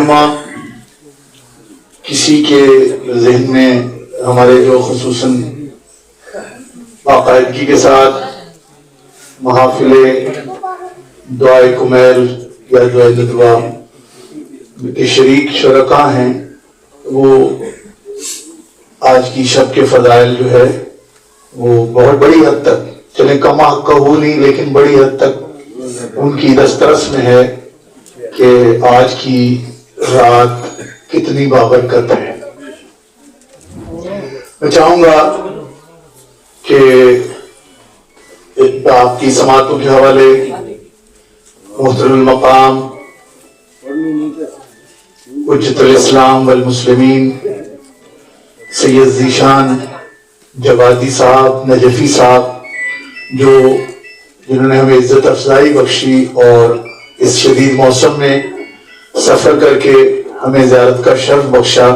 جمعہ کسی کے ذہن میں ہمارے جو خصوصاً باقاعدگی کے ساتھ محافل دعائے کمیل یا دعائے ندوہ کے شریک شرکا ہیں، وہ آج کی شب کے فضائل جو ہے وہ بہت بڑی حد تک، چلیں کم حق ہو نہیں لیکن بڑی حد تک ان کی دسترس میں ہے کہ آج کی رات کتنی بابرکت ہے۔ میں چاہوں گا کہ آپ کی سماعتوں کے حوالے محترم المقام حجت الاسلام والمسلمین سید ذیشان جوادی صاحب نجفی صاحب، جنہوں نے ہمیں عزت افزائی بخشی اور اس شدید موسم میں سفر کر کے ہمیں زیارت کا شرف بخشا،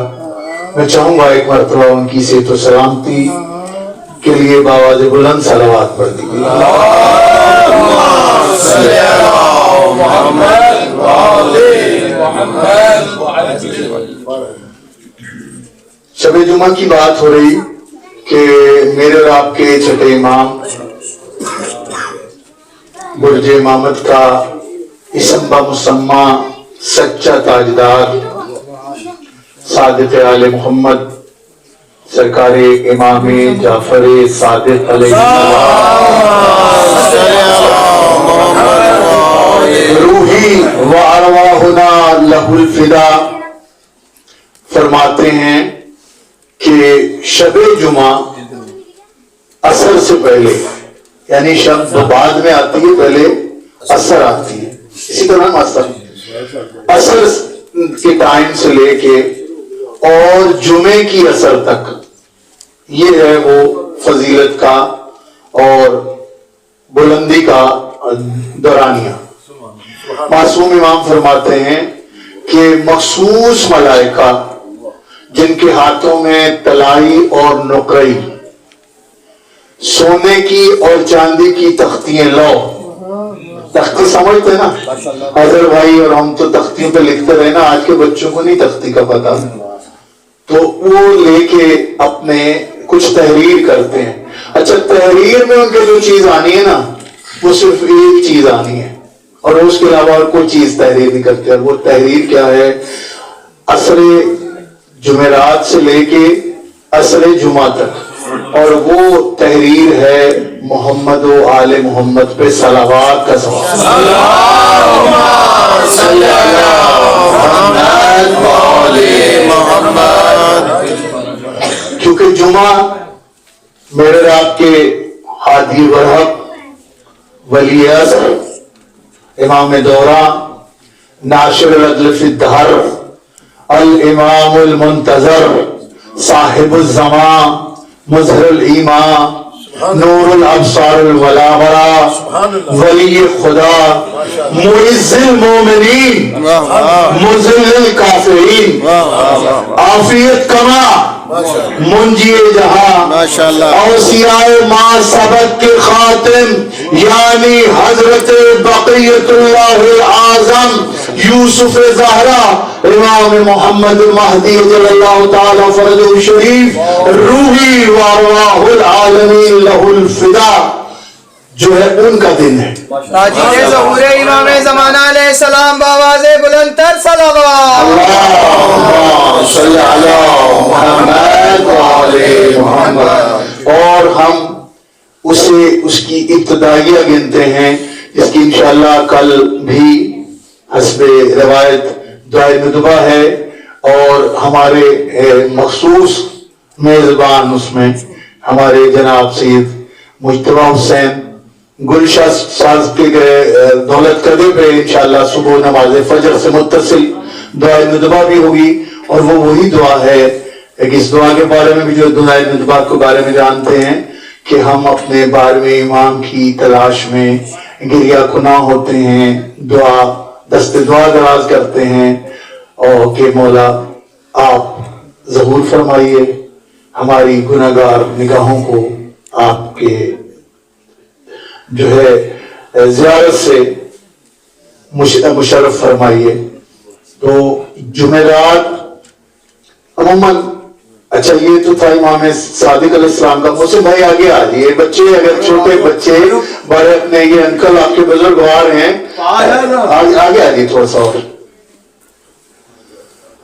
میں چاہوں گا ایک مرتبہ ان کی صحت و سلامتی کے لیے بآواز بلند صلوات پڑھ دیجیے۔ شب جمعہ کی بات ہو رہی کہ میرے اور آپ کے چھٹے امام برج امامت کا اسم بمسمہ سچا تاجدار صادق آل محمد سرکار امام جعفر صادق علیہ روحی و ارواحنا لہ الفدا فرماتے ہیں کہ شب جمعہ عصر سے پہلے، یعنی شب بعد میں آتی ہے، پہلے عصر آتی ہے، اسی طرح عصر کے ٹائم سے لے کے اور جمعے کی عصر تک، یہ ہے وہ فضیلت کا اور بلندی کا دورانیہ۔ معصوم امام فرماتے ہیں کہ مخصوص ملائکہ جن کے ہاتھوں میں طلائی اور نقرئی، سونے کی اور چاندی کی تختیاں، لو تختی سمجھتے نا حضر بھائی، اور ہم تو تختیوں پہ لکھتے رہے نا، آج کے بچوں کو نہیں تختی کا پتہ، تو وہ لے کے اپنے کچھ تحریر کرتے ہیں۔ اچھا، تحریر میں ان کے جو چیز آنی ہے نا، وہ صرف ایک چیز آنی ہے اور اس کے علاوہ اور کوئی چیز تحریر نہیں کرتے، اور وہ تحریر کیا ہے؟ عصر جمعرات سے لے کے عصر جمعہ تک، اور وہ تحریر ہے محمد و آل محمد پہ صلوات کا ثواب۔ کیونکہ جمعہ میرے آپ کے ہادی برحق ولی عصر امام دورہ ناشر العدل فی الدہر الامام المنتظر صاحب الزمان مظہر الایمان نور الابصار الولاورا ولی خدا معز المومنین مذل الکافرین عافیت کما منجی جہاں اوصیاء ما سبق کے خاتم یعنی حضرت بقیت اللہ اعظم یوسف زہرا امام محمد المہدی جل اللہ تعالی فرجہ شریف روحی و ارواح العالمین لہ الفدا، جو ہے ان کا دن ہے۔ تاجین ظہور امام زمانہ علیہ السلام بآواز بلند تر صلوات۔ اللہم صلی علی محمد و آل محمد۔ اور ہم اسے اس کی ابتدائیہ گنتے ہیں، جس کی انشاءاللہ کل بھی حسب روایت دعائے ندبہ ہے، اور ہمارے مخصوص میزبان اس میں ہمارے جناب سید مجتبی حسین گلشاہ صاحب کے دولت قدے پہ انشاءاللہ صبح نماز فجر سے متصل دعائے ندبہ بھی ہوگی، اور وہ وہی دعا ہے کہ اس دعا کے بارے میں بھی جو دعائے ندبہ کے بارے میں جانتے ہیں کہ ہم اپنے 12ویں امام کی تلاش میں گریہ کناں ہوتے ہیں، دست دعا دراز کرتے ہیں، اور کہ مولا آپ ظہور فرمائیے، ہماری گناہگار نگاہوں کو آپ کے جو ہے زیارت سے مشرف فرمائیے۔ تو جمعرات عموماً، اچھا یہ تو تھا امام صادق علیہ السلام کا. محسن بھائی آگے آ جائیے. بچے اگر چھوٹے بچے بڑے اپنے یہ انکل آپ کے بزرگوار ہیں آگے آ جائیے تھوڑا سا. اور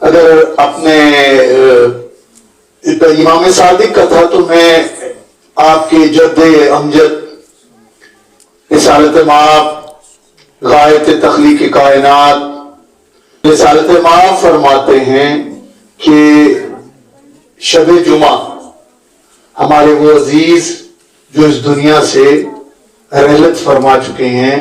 اگر اپنے امام صادق کا تھا تو میں آپ کے جد امجد رسالت مآب غایت تخلیق کائنات رسالت مآب فرماتے ہیں کہ شب جمعہ ہمارے وہ عزیز جو اس دنیا سے رحلت فرما چکے ہیں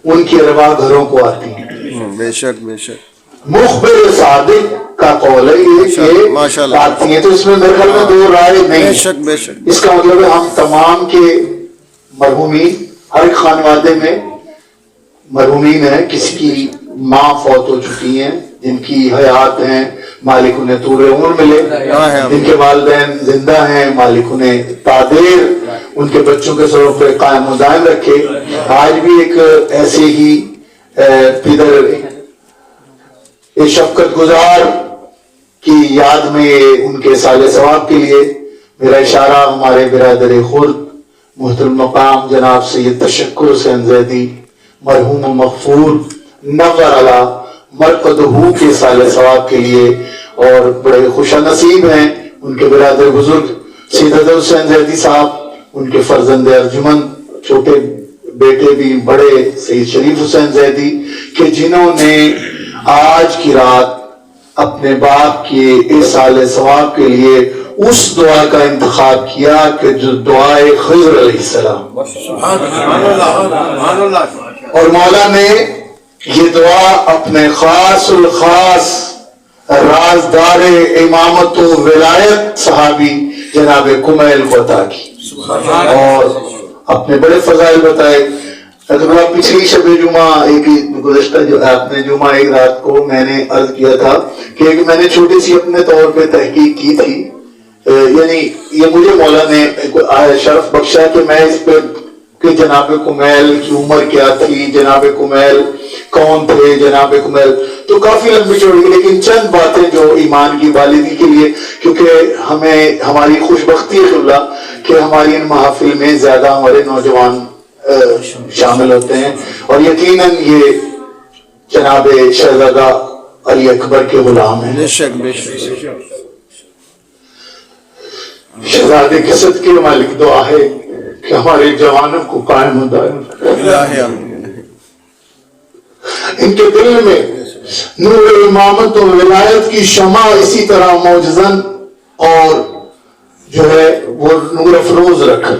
ان کی ارواح گھروں کو آتی ہیں. بے شک بے شک. مخبر صادق کا قول ہے یہ کہ آتی ہیں. تو اس میں میرے خیال میں دو رائے نہیں. بے شک بے شک. اس کا مطلب ہے ہم تمام کے مرحومین، ہر ایک خانوادے میں مرحومین ہیں. کسی کی ماں فوت ہو چکی ہیں جن کی حیات ہیں، مالک انہیں طول عمر ملے. جن کے والدین زندہ ہیں، مالک انہیں تعدیر ان کے بچوں کے سروں پہ قائم و دائم رکھے. آج بھی ایک ایسے ہی پدر ایک شفقت گزار کی یاد میں ان کے سال ثواب کے لیے میرا اشارہ ہمارے برادر خرد محترم مقام جناب سید تشکر حسین زیدی مرحوم و مغفور نور علی مرقدہ کے سال ثواب کے لیے. اور بڑے خوش نصیب ہیں ان کے برادر بزرگ سید حسین زیدی صاحب، ان کے فرزند ارجمند چھوٹے بیٹے بھی بڑے سید شریف حسین زیدی، کہ جنہوں نے آج کی رات اپنے باپ کے ایصال ثواب کے لیے اس دعا کا انتخاب کیا کہ جو دعائے خضر علیہ السلام. اور مولا نے یہ دعا اپنے خاص الخاص رازدار امامت و ولایت صحابی جناب کمیل کو عطا کی اور اپنے بڑے فضائل بتائے. اگر پچھلی شب جمعہ ایک گزشتہ جو آپ نے جمعہ ایک رات کو میں نے عرض کیا تھا کہ میں نے چھوٹی سی اپنے طور پہ تحقیق کی تھی. یعنی یہ مجھے مولا نے شرف بخشا کہ میں اس پہ کہ جناب کمیل کی عمر کیا تھی، جناب کمیل کون تھے، جناب کمیل تو کافی لمبی چوڑی، لیکن چند باتیں جو ایمان کی والدی کے لیے، کیونکہ ہمیں ہماری خوش بختی ہے اللہ کہ ہماری ان محافل میں زیادہ ہمارے نوجوان شامل ہوتے ہیں اور یقیناً یہ جناب شہزادہ علی اکبر کے غلام ہیں. بے شک بے شک. شہزادے کے صدقے مالک دعا ہے کہ ہمارے جوانوں کو قائم و دائم ان کے دل میں نور امامت و ولایت کی شمع اسی طرح موجزن اور جو ہے وہ نور افروز رکھ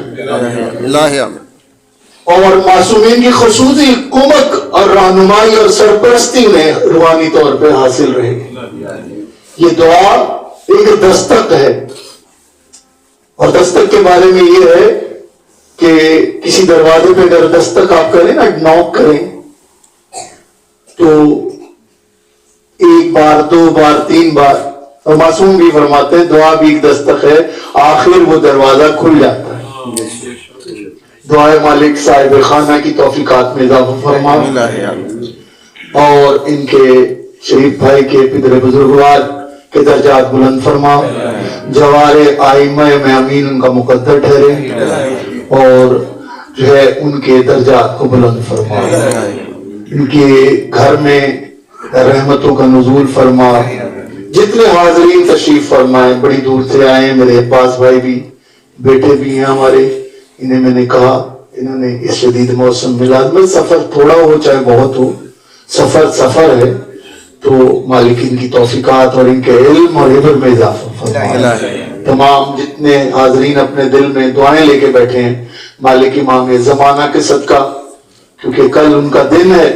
اور معصومین کی خصوصی کمک اور رہنمائی اور سرپرستی میں روحانی طور پہ حاصل رہے. یہ دعا ایک دستک ہے اور دستک کے بارے میں یہ ہے کہ کسی دروازے پہ اگر دستک آپ کریں نا، نوک کریں تو ایک بار، دو بار، تین بار، اور معصوم بھی فرماتے ہیں دعا بھی ایک دستک ہے، آخر وہ دروازہ کھل جاتا ہے. دعائے مالک صاحب خانہ کی توفیقات میں اضافہ فرما اور ان کے شریف بھائی کے پدر بزرگوار کے درجات بلند فرما. جوار آئمہ میں امین ان کا مقدر ٹھہرے اور جو ہے ان کے درجات کو بلند فرما. ان کے گھر میں رحمتوں کا نزول فرما. جتنے حاضرین تشریف فرمائے، بڑی دور سے آئے، میرے عباس بھائی بھی بیٹے بھی ہیں ہمارے، انہیں میں نے کہا انہوں نے اس شدید موسم میلاد میں سفر تھوڑا ہو چاہے بہت ہو، سفر ہے تو مالک ان کی توفیقات اور ان کے علم اور عبر میں اضافہ فرما. تمام جتنے حاضرین اپنے دل میں دعائیں لے کے بیٹھے ہیں مالک امام زمانہ کے صدقہ، کیونکہ کل ان کا دن ہے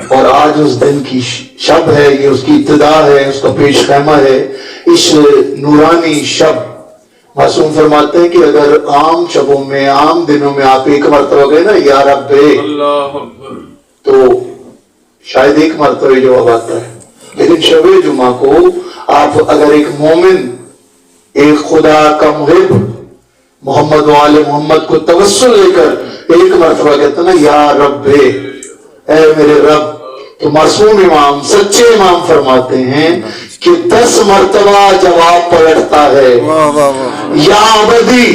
اور آج اس دن کی شب ہے، یہ اس کی ابتدا ہے، اس کا پیش خیمہ ہے. اس نورانی شب معصوم فرماتے ہیں کہ اگر عام شبوں میں، عام دنوں میں آپ ایک مرتبہ گئے نا یا رب تو شاید ایک مرتبہ جواب آتا ہے، لیکن شب جمعہ کو آپ اگر ایک مومن، ایک خدا کا محب محمد و آل محمد کو توسل لے کر ایک مرتبہ کہتا نا یا رب، اے میرے رب، تو معصوم امام سچے امام فرماتے ہیں کہ 10 مرتبہ جواب پلٹتا ہے، واہ واہ واہ یا عبدی،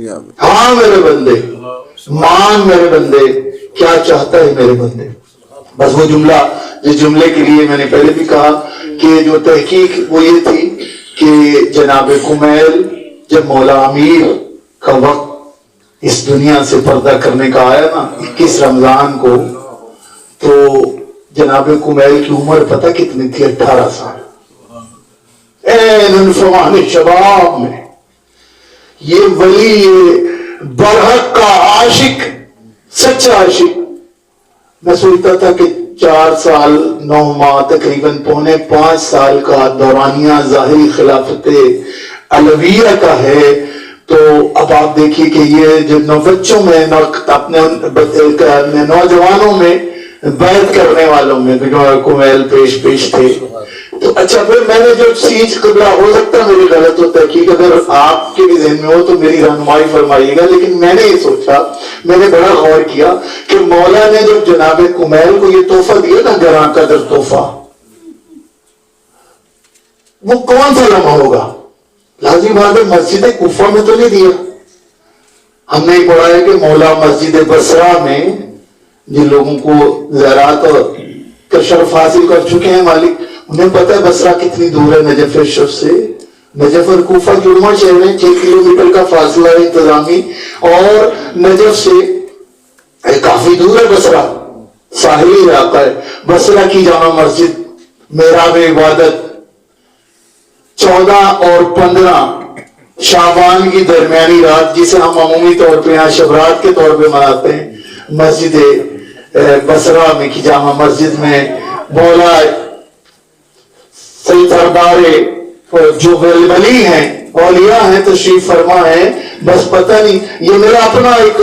یا ہاں میرے بندے، مان میرے بندے، کیا چاہتا ہے میرے بندے. بس وہ جملہ، جس جملے کے لیے میں نے پہلے بھی کہا کہ جو تحقیق وہ یہ تھی کہ جناب کمیل جب مولا امیر کا وقت اس دنیا سے پردہ کرنے کا آیا نا 21 رمضان کو، تو جناب کمیل کی عمر پتہ کتنی تھی؟ 18 سال. فوان شباب میں یہ ولی، یہ برحق کا عاشق، سچا عاشق. میں سوچتا تھا کہ 4 سال 9 ماہ تقریباً 4.5 سال کا دورانیہ ظاہری خلافت علویہ کا ہے. تو اب آپ دیکھیے کہ یہ جو بچوں میں اپنے نوجوانوں میں بیعت کرنے والوں میں کمیل پیش تھے. تو اچھا پھر میں نے جو چیز قبلہ، ہو سکتا ہے میری غلط ہو تحقیق، اگر آپ کے بھی ذہن میں ہو تو میری رہنمائی فرمائیے گا، لیکن میں نے یہ سوچا، میں نے بڑا غور کیا کہ مولا نے جب جناب کمیل کو یہ تحفہ دیا نا، گراں قدر تحفہ، وہ کون سا لمحہ ہوگا؟ لازمی بات ہے مسجد کوفہ میں تو نہیں دیا. ہم نے پڑھا ہے کہ مولا مسجد بصرہ میں جن لوگوں کو زیارات کا شرف حاصل کر چکے ہیں مالک، انہیں پتہ ہے بصرہ کتنی دور ہے نجف شریف سے. نجف اور کوفہ جڑواں شہر ہیں، 6 کلومیٹر کا فاصلہ ہے انتظامی، اور نجف سے کافی دور ہے بصرہ، ساحلی علاقہ ہے. بصرہ کی جامع مسجد محراب عبادت 14 اور 15 شعبان کی درمیانی رات، جسے ہم عمومی طور پہ یہاں شبرات کے طور پہ مناتے ہیں، مسجد بصرہ میں کی جامع مسجد میں مولا سید سردار جو ولی ہیں، اولیاء ہیں، تشریف فرما ہیں. بس پتہ نہیں، یہ میرا اپنا ایک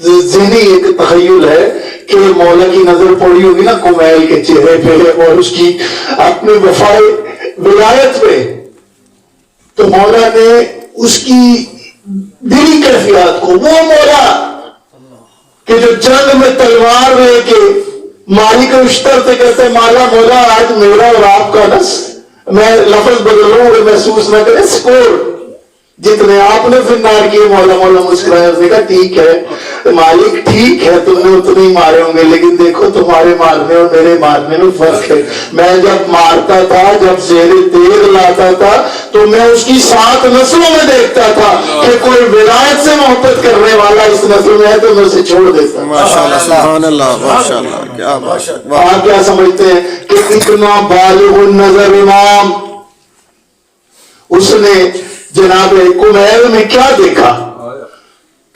ذہنی ایک تخیل ہے کہ مولا کی نظر پڑی ہوگی نا کمیل کے چہرے پہ اور اس کی اپنے وفائے ولایت پہ، تو مولا نے اس کی دلی کیفیات کو، وہ مولا کہ جو جنگ میں تلوار لے کے مالک اشتر سے کہتے مالا مولا آج میرا اور آپ کا نس، میں لفظ بدل رہا ہوں محسوس نہ کرے، سکور جتنے آپ نے فنار کیے، مولا مولا مسکرائے، اس نے کہا ٹھیک ہے مالک، ٹھیک ہے تم نے اتنے ہی مارے ہوں گے، لیکن دیکھو تمہارے مارنے اور میرے مارنے میں فرق ہے. میں جب مارتا تھا، جب زیر تیغ لاتا تھا، تو میں اس کی 7 نسلوں میں دیکھتا تھا کہ کوئی ولایت سے محبت کرنے والا اس نسل میں ہے تو میں اسے چھوڑ دیتا. ماشاءاللہ، سبحان اللہ، ماشاءاللہ، کیا بات. آپ کیا سمجھتے ہیں کہ اتنا بالغ النظر امام، اس نے جناب کمیل میں کیا دیکھا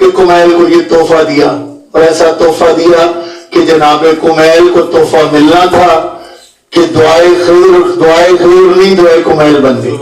کہ کمیل کو یہ تحفہ دیا، اور ایسا تحفہ دیا کہ جناب کمیل کو تحفہ ملنا تھا کہ دعائے خیر نہیں، دعائے کمیل بن گئی.